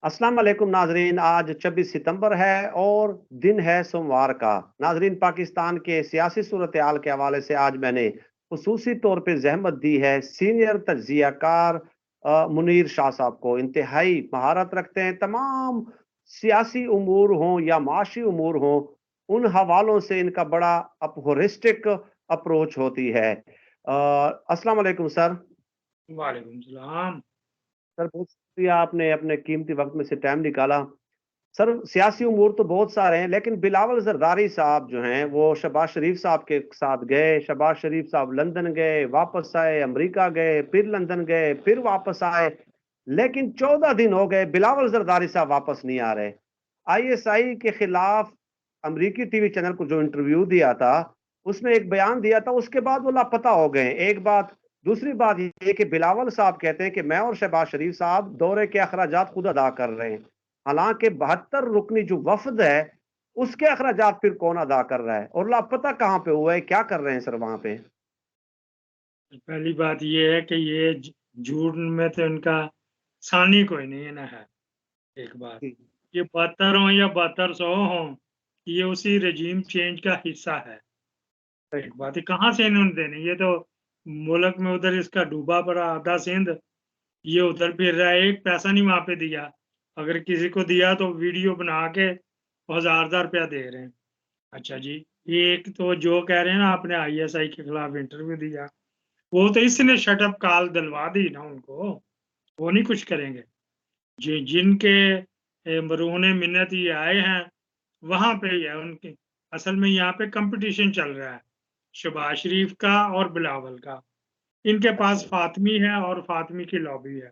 अस्सलाम वालेकुम नाजरीन। आज 26 सितंबर है और दिन है सोमवार का। नाजरीन, पाकिस्तान के सियासी सूरत हाल के हवाले से आज मैंने खुसूसी तौर पे जहमत दी है सीनियर तज्जियाकार मुनीर शाह साहब को। इंतहाई महारत रखते हैं, तमाम सियासी उमूर हों या माशी उमूर हों, उन हवालों से इनका बड़ा होलिस्टिक अप्रोच होती है। अस्सलाम वालेकुम सर। वालेकुम सलाम। सर, बहुत शुक्रिया, आपने अपने कीमती वक्त में से टाइम निकाला। सर, सियासी उमूर तो बहुत सारे हैं, लेकिन बिलावल जरदारी साहब जो हैं वो शहबाज शरीफ साहब के साथ गए। शहबाज शरीफ साहब लंदन गए, वापस आए, अमेरिका गए, फिर लंदन गए, फिर वापस आए, लेकिन 14 दिन हो गए, बिलावल जरदारी साहब वापस नहीं आ रहे। आईएसआई के खिलाफ अमेरिकी टीवी चैनल को जो इंटरव्यू दिया था, उसमें एक बयान दिया था, उसके बाद वो लापता हो गए। एक बात। दूसरी बात ये कि बिलावल साहब कहते हैं कि मैं और शहबाज शरीफ साहब दौरे के अखराजात खुद अदा कर रहे हैं। हालांकि 72 रुकनी जो वफद है, उसके अखराजात फिर कौन अदा कर रहा है और लापता कहाँ पे हुआ है, क्या कर रहे हैं सर वहां पे? पहली बात ये है कि ये झूठ में तो इनका सानी कोई नहीं है ना है। एक बात जी। ये 72 हो या 7200 हो, ये उसी रजीम चेंज का हिस्सा है। एक बात है, कहाँ से इन्होंने देने, ये तो मुल्क में उधर इसका डूबा पड़ा आधा सिंध, ये उधर फिर रहा है, एक पैसा नहीं वहां पे दिया। अगर किसी को दिया तो वीडियो बना के 1000 रुपया दे रहे हैं। अच्छा जी, ये एक तो जो कह रहे हैं ना आपने आईएसआई के खिलाफ इंटरव्यू दिया, वो तो इसने शटअप कॉल दिलवा दी ना उनको, वो नहीं कुछ करेंगे। जिनके मरहूने मिन्नत ये आए हैं, वहां पे ही है उनके। असल में यहाँ पे कंपटीशन चल रहा है शहबाज शरीफ का और बिलावल का। इनके पास अच्छा। फातमी है और फातमी की लॉबी है।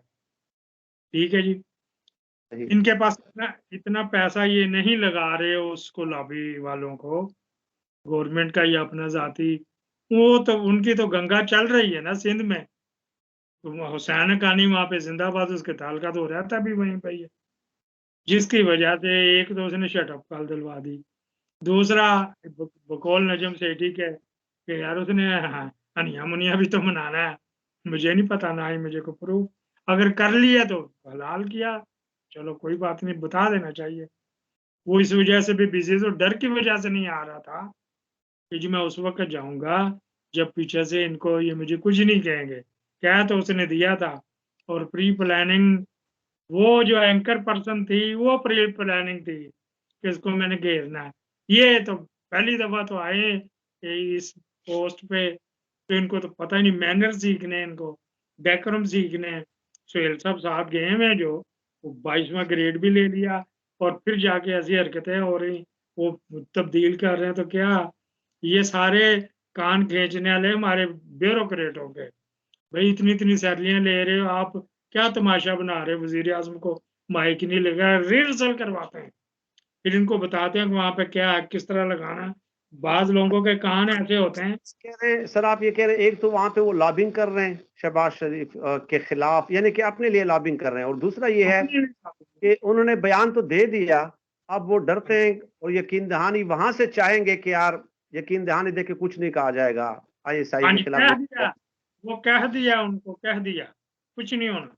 ठीक है जी। सही। इनके पास इतना इतना पैसा ये नहीं लगा रहे उसको, लॉबी वालों को। गवर्नमेंट का ये अपना जाती, वो तो उनकी तो गंगा चल रही है ना सिंध में। तो हुसैन हक्कानी वहाँ पे जिंदाबाद, उसके ताल्लुकात तो रहता भी वहीं पे ही है। जिसकी वजह से एक तो उसने शटअप कॉल दिलवा दी। दूसरा, बकौल नजम सेठी के कि यार उसने अनिया मुनिया भी तो मनाना है। मुझे नहीं पता, ना ही मुझे को प्रूफ। अगर कर लिया तो हलाल किया, चलो कोई बात नहीं, बता देना चाहिए। वो इस वजह से भी बिजी, तो डर की वजह से नहीं आ रहा था कि जी मैं उस वक़्त जाऊँगा, जब पीछे से इनको ये मुझे कुछ नहीं कहेंगे। कह तो उसने दिया था, और प्री प्लानिंग, वो जो एंकर पर्सन थी, वो प्री प्लानिंग थी कि इसको मैंने घेरना है। ये तो पहली दफ़ा तो आए इस पोस्ट पे, तो इनको तो पता ही नहीं, मैनर सीखने हैं इनको, डेकोरम सीखने हैं। सुहेल साहब साथ गए हैं जो, वो 22वां ग्रेड भी ले लिया, और फिर जाके ऐसी हरकतें हो रही, वो तब्दील कर रहे हैं। तो क्या ये सारे कान खींचने वाले हमारे ब्यूरोक्रेट हो गए? भाई इतनी-इतनी सैलरियाँ ले रहे हो आप, क्या तमाशा बना रहे हो? वज़ीर आज़म को माइक नहीं लगा, रिहर्सल करवाते हैं। फिर इनको बताते हैं कि वहाँ पे क्या है, किस तरह लगाना है। बाज़ लोगों के कान ऐसे होते हैं। कह रहे हैं सर, आप ये कह रहे हैं एक तो वहां पे वो लॉबिंग कर रहे हैं शहबाज शरीफ के खिलाफ, यानी कि अपने लिए लॉबिंग कर रहे हैं, और दूसरा ये है अपने कि उन्होंने बयान तो दे दिया, अब वो डरते हैं और यकीन दहानी वहां से चाहेंगे कि यार यकीन दहानी दे के कुछ नहीं कहा जाएगा आईएसआई हाँ के जी, खिलाफ कह जो। दिया। वो कह दिया, उनको कह दिया, कुछ नहीं होना,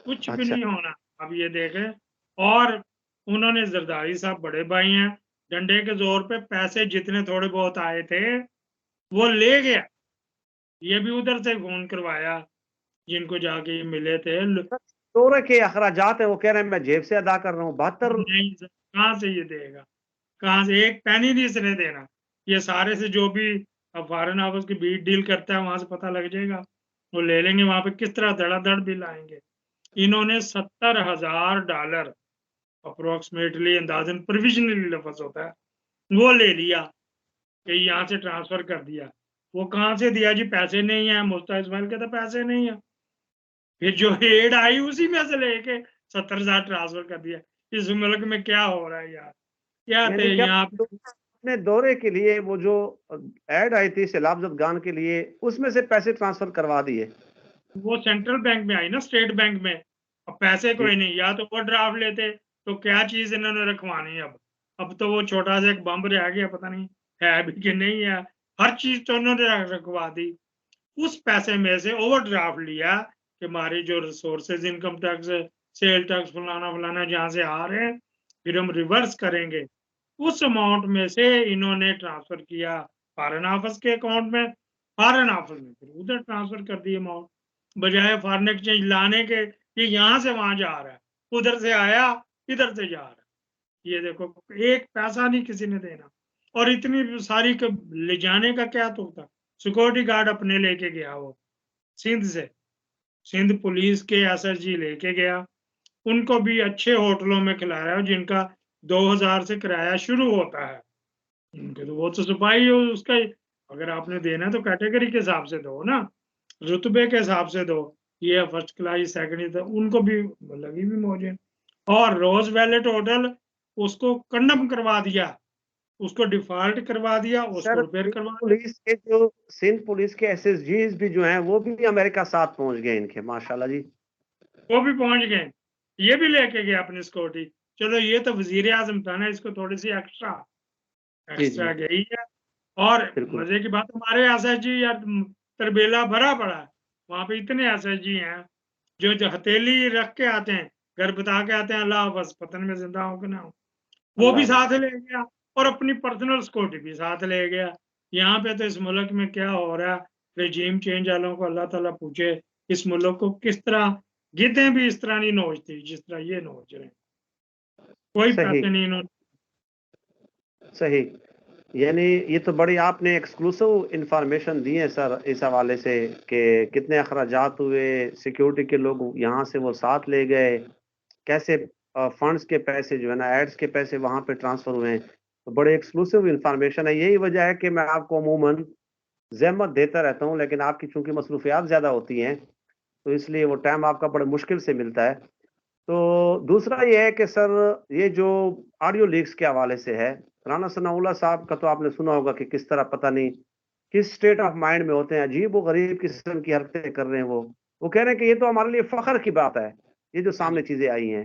कुछ भी अच्छा। नहीं होना। अब ये देखें, और उन्होंने, ज़रदारी साहब बड़े भाई हैं, डंडे के ज़ोर पे पैसे जितने थोड़े बहुत आए थे, वो ले गया। ये भी उधर से फ़ोन करवाया, जिनको जाके ये मिले थे। ल दौरे के अखराजात है, वो कह रहे हैं मैं जेब से अदा कर रहा हूँ 72। नहीं सर, कहाँ से ये देगा? कहाँ से? एक पैनी नहीं इसने देना। ये सारे से जो भी फॉरेन ऑफिस की बीट डील करता है, वहाँ से पता लग जाएगा। वो ले लेंगे, वहाँ पे किस तरह धड़ाधड़ बिल आएँगे। इन्होंने $70,000 अप्रॉक्सिमेटली, अंदाज़न प्रोविज़नली लफ़्ज़ होता है, वो ले लिया कि यहाँ से ट्रांसफ़र कर दिया। वो कहाँ से दिया जी? पैसे नहीं हैं, मुफ्ता इस्माइल के तो पैसे नहीं हैं। फिर जो एड आई उसी में से लेके 70,000 ट्रांसफ़र कर दिया। इस मुल्क में क्या हो रहा है यार? क्या थे यानी कि यहाँ पे? अपने दौरे के लिए वो जो एड आई थी सैलाब जदगान के लिए, उसमें से पैसे ट्रांसफर करवा दिए। वो सेंट्रल बैंक में आई ना, स्टेट बैंक में। अब पैसे जी। कोई नहीं, या तो ओवरड्राफ्ट लेते, तो क्या चीज़ इन्होंने रखवानी है अब? अब तो वो छोटा-सा एक बम्ब रह गया, पता नहीं है भी कि नहीं है। हर चीज़ तो उन्होंने रखवा दी। उस पैसे में से ओवरड्राफ्ट लिया कि हमारी जो resources income tax sale tax फलाना फलाना जहाँ से आ रहे हैं, फिर हम रिवर्स करेंगे। उस अमाउंट में से इन्होंने ट्रांसफर किया फॉरेन ऑफिस के अकाउंट में, फॉरेन ऑफिस में फिर उधर ट्रांसफर कर दी अमाउंट, बजाय फॉरेन एक्सचेंज लाने के। ये यहाँ से वहां जा रहा है, उधर से आया इधर से जा रहा है। ये देखो, एक पैसा नहीं किसी ने देना। और इतनी सारी ले जाने का क्या तो था। सिक्योरिटी गार्ड अपने लेके गया, वो सिंध से, सिंध पुलिस के एसएसजी लेके गया। उनको भी अच्छे होटलों में खिलाया जिनका 2000 से किराया शुरू होता है। उनके तो वो तो सिपाही हो उसका ही। अगर आपने देना है तो कैटेगरी के हिसाब से दो ना, रुतबे के हिसाब से दो। ये फर्स्ट क्लास सेकंड, उनको भी लगी भी मौजें। और रोज वैलेट होटल उसको कंडम करवा दिया, उसको डिफॉल्ट करवा दिया, उसको सर रिपेयर करवा दिया। पुलिस के जो सिंध पुलिस के एसएसजीज भी जो हैं वो भी अमेरिका साथ पहुंच गए इनके, माशाल्लाह जी। वो भी पहुंच गए, ये भी लेके गए अपनी सिक्योरिटी। चलो ये तो वजीर आजम था ना, इसको थोड़ी सी एक्स्ट्रा जी जी एक्स्ट्रा गई है। और बिल्कुल। मजे की बात, हमारे एसएसजी या तरबेला भरा पड़ा है, वहां पे इतने एसएसजी हैं जो हथेली रख के आते हैं, घर बता के आते हैं अल्लाह हाफ़िज़, पतन में जिंदा हो कि ना हो। वो भी अल्लाह साथ हाफ़िज़। ले गया और अपनी पर्सनल सिक्योरिटी भी साथ ले गया। यहाँ पे तो इस मुल्क में क्या हो रहा है, रेजीम चेंज वालों को अल्लाह ताला पूछे, इस मुल्क को किस तरह गिद्धें भी इस तरह नहीं नोचती जिस तरह ये नोच रहे हैं। कोई सही पैसे नहीं इन्होंने। सही। यानी ये तो बड़ी आपने एक्सक्लूसिव इंफॉर्मेशन दी है सर इस हवाले से कि कितने अखराजात हुए, सिक्योरिटी के लोग यहाँ से वो साथ ले गए, कैसे फंड्स के पैसे जो है ना, एड्स के पैसे वहाँ पे ट्रांसफर हुए हैं। तो बड़े एक्सक्लूसिव इंफॉर्मेशन है। यही वजह है कि मैं आपको अमूमन ज़हमत देता रहता हूँ, लेकिन आपकी चूंकि मसरूफियात ज़्यादा होती हैं तो इसलिए वो टाइम आपका बड़े मुश्किल से मिलता है। तो दूसरा ये है कि सर ये जो ऑडियो लीक्स के हवाले से है, राना सनाउल्लाह साहब का तो आपने सुना होगा कि किस तरह पता नहीं किस स्टेट ऑफ माइंड में होते हैं, अजीब व गरीब किस्म की हरकतें कर रहे हैं वो। वो कह रहे हैं कि ये तो हमारे लिए फ़ख्र की बात है, ये जो हाँ सामने जी, चीज़ें आई हैं।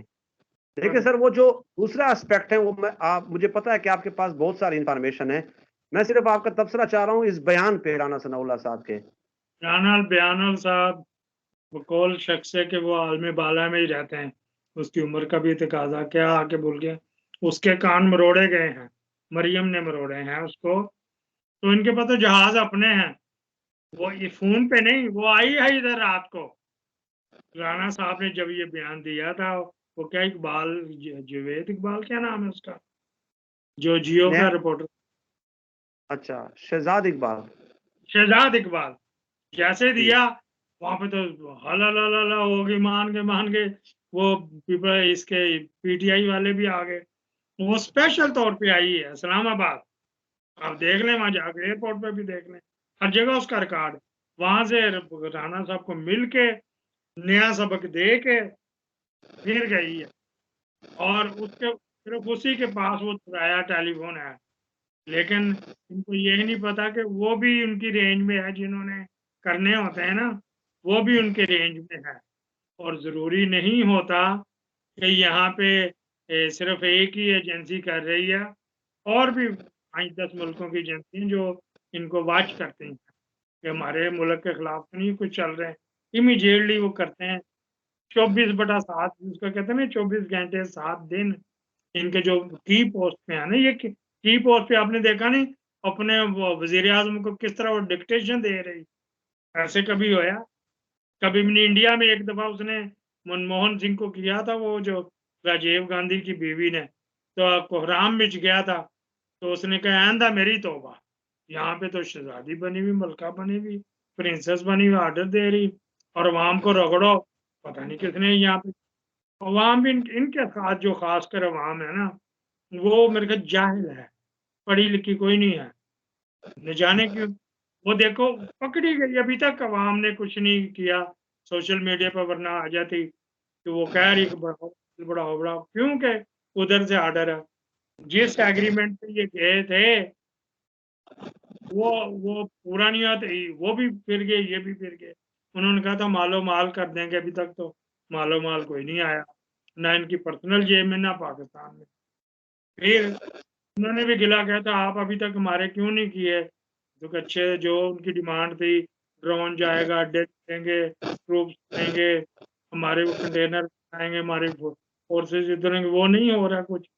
देखिए हाँ, सर वो जो दूसरा एस्पेक्ट है वो मैं आप मुझे पता है कि आपके पास बहुत सारी इन्फॉर्मेशन है। मैं सिर्फ़ आपका तबसरा चाह रहा हूँ इस बयान पे राना सनाउल्लाह साहब के। राना बयानुल साहब बकौल शख्स है कि वो आलम बाला में ही रहते हैं। उसकी उम्र का भी तकाजा क्या आके भूल गया। उसके कान मरोड़े गए हैं, मरियम ने मरोड़े हैं उसको। तो इनके पास तो जहाज अपने हैं। वो ये फ़ोन पे नहीं, वो आई है इधर रात को। राणा साहब ने जब ये बयान दिया था, वो क्या इकबाल जावेद इकबाल क्या नाम है उसका? जो जियो का नया रिपोर्टर, अच्छा, शहज़ाद इकबाल। शहजाद इकबाल, जैसे जी। दिया वहाँ पे तो हला ला ला ला होगी, मान के वो पीपल इसके पीटीआई वाले भी आ गए। वो स्पेशल तौर पे आई है इस्लामाबाद। आप देख लें वहाँ जाके, एयरपोर्ट पे भी देख लें, हर जगह उसका रिकॉर्ड। वहाँ से राणा साहब को मिल के नया सबक दे के फिर गई है। और उसके सिर्फ उसी के पास वो चुराया टेलीफ़ोन है। लेकिन इनको ये नहीं पता कि वो भी उनकी रेंज में है, जिन्होंने करने होते हैं ना, वो भी उनके रेंज में है। और ज़रूरी नहीं होता कि यहाँ पे सिर्फ़ एक ही एजेंसी कर रही है, और भी 5-10 मुल्कों की एजेंसी हैं जो इनको वॉच करती हैं कि हमारे मुल्क के खिलाफ तो नहीं कुछ चल रहे हैं। इमीडिएटली वो करते हैं। 24/7 जिसको कहते हैं ना, 24 घंटे 7 दिन। इनके जो की पोस्ट पे है ना, ये की पोस्ट पे आपने देखा नहीं, अपने वो वज़ीर आज़म को किस तरह वो डिक्टेशन दे रही। ऐसे कभी होया? कभी भी नहीं। इंडिया में एक दफ़ा उसने मनमोहन सिंह को किया था, वो जो राजीव गांधी की बीवी ने, तो कोहराम मच गया था। तो उसने कहा आइंदा मेरी तौबा। यहाँ पे तो शहज़ादी बनी हुई, मलका बनी हुई, प्रिंसेस बनी हुई, ऑर्डर दे रही, और अवाम को रगड़ो। पता नहीं किसने यहाँ पे अवाम भी इनके साथ, जो ख़ासकर अवाम है ना, वो मेरे ख़्याल जाहिल है, पढ़ी-लिखी कोई नहीं है। न जाने क्यों वो देखो पकड़ी गई, अभी तक अवाम ने कुछ नहीं किया सोशल मीडिया पर, वरना आ जाती कि वो कह रही कि बढ़ाओ, बढ़ाओ, बढ़ाओ। क्योंकि उधर से ऑर्डर है। जिस एग्रीमेंट पे ये गए थे, वो पूरा नहीं हुआ, तो वो भी फिर गए, ये भी फिर गए। उन्होंने कहा था मालो-माल कर देंगे, अभी तक तो मालो-माल कोई नहीं आया। ना इनकी पर्सनल जेब में, ना पाकिस्तान में। फिर उन्होंने भी गिला किया था, आप अभी तक हमारे क्यों नहीं किए? तो अच्छे जो उनकी डिमांड थी, ड्रोन जाएगा, अड्डे देंगे, ट्रूप्स देंगे, हमारे वो कंटेनर आएंगे, हमारे फोर्सेज इधर आएंगे, वो नहीं हो रहा कुछ।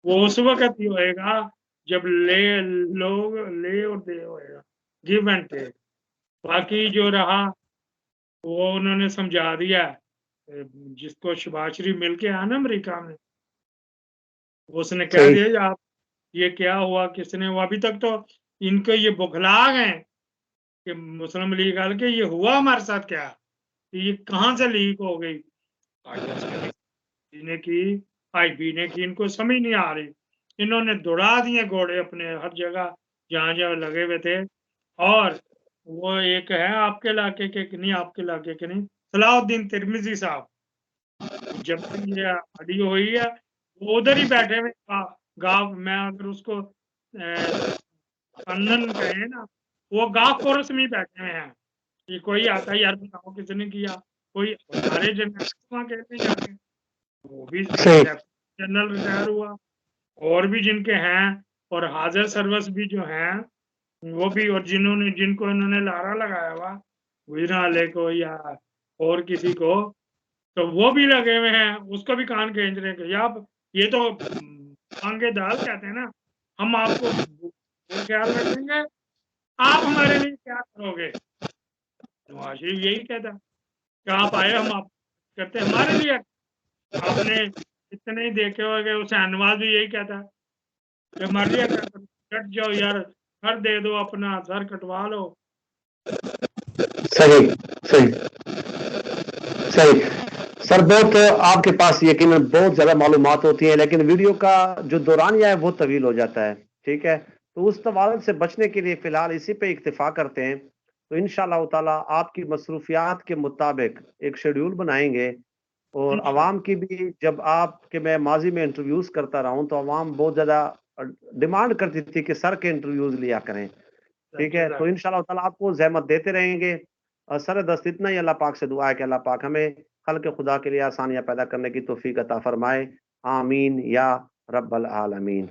वो उस वक्त ही होएगा जब लोग ले और दे होएगा, गिव एंड टेक। बाकी जो रहा वो उन्होंने समझा दिया, जिसको शहबाज शरीफ मिल के आया ना अमेरिका में, उसने कह सही। दिया आप ये क्या हुआ, किसने हुआ। अभी तक तो इनको ये बुखला गए कि मुस्लिम लीग वाले के ये हुआ हमारे साथ क्या, ये कहाँ से लीक हो गई। ने की, आईबी ने की, इनको समझ नहीं आ रही। इन्होंने दौड़ा दिए घोड़े अपने हर जगह जहाँ जहाँ लगे हुए थे। और वो एक है आपके इलाके के कि नहीं, आपके इलाके के नहीं, सलाउद्दीन तिरमिजी साहब, जब ये ऑडियो हुई है वो उधर ही बैठे हुए गाँव में, अगर उसको अंदन कहे ना, वो गाँव कोरस में ही बैठे हुए हैं। ये कोई आता है यार बताओ किसने किया, कोई हमारे जनरल वहाँ कहते हैं जाके, वो भी सही। जनरल रिटायर हुआ, और भी जिनके हैं, और हाजिर सर्विस भी जो हैं वो भी, और जिनको इन्होंने लारा लगाया हुआ वीराले को या और किसी को, तो वो भी लगे हुए हैं, उसको भी कान खींच रहे हैं। आप ये तो मांगे दाल कहते हैं ना, हम आपको ख्याल रखेंगे, आप हमारे लिए क्या करोगे। नवाज शरीफ यही कहता कि आप आए, हम आप करते हमारे लिए। आपने इतने ही देखे होंगे, हुसैन नवाज भी यही कहता है कि हमारे लिए कट जाओ यार, सर दे दो, अपना सर कटवा लो। सही। सही। सही। सर बहुत आपके पास यकीनन बहुत ज्यादा मालूमात होती है, लेकिन वीडियो का जो दौरानिया है वो तवील हो जाता है। ठीक है, तो उस तवाल से बचने के लिए फिलहाल इसी पे इक्तिफा करते हैं। तो इंशाअल्लाह ताला आपकी मसरूफियात के मुताबिक एक शेड्यूल बनाएंगे। और अवाम की भी, जब आपके मैं माजी में इंटरव्यूज करता रहा हूं तो अवाम बहुत ज्यादा डिमांड करती थी कि सर के इंटरव्यूज लिया करें। ठीक है, तो इंशाअल्लाह ताला आपको ज़हमत देते रहेंगे। सर दस्त इतना ही अल्लाह पाक से दुआ है कि अल्लाह पाक हमें खल्क़ खुदा के लिए आसानियाँ पैदा करने की तौफ़ीक अता फ़रमाए। आमीन या रब्बल आलमीन।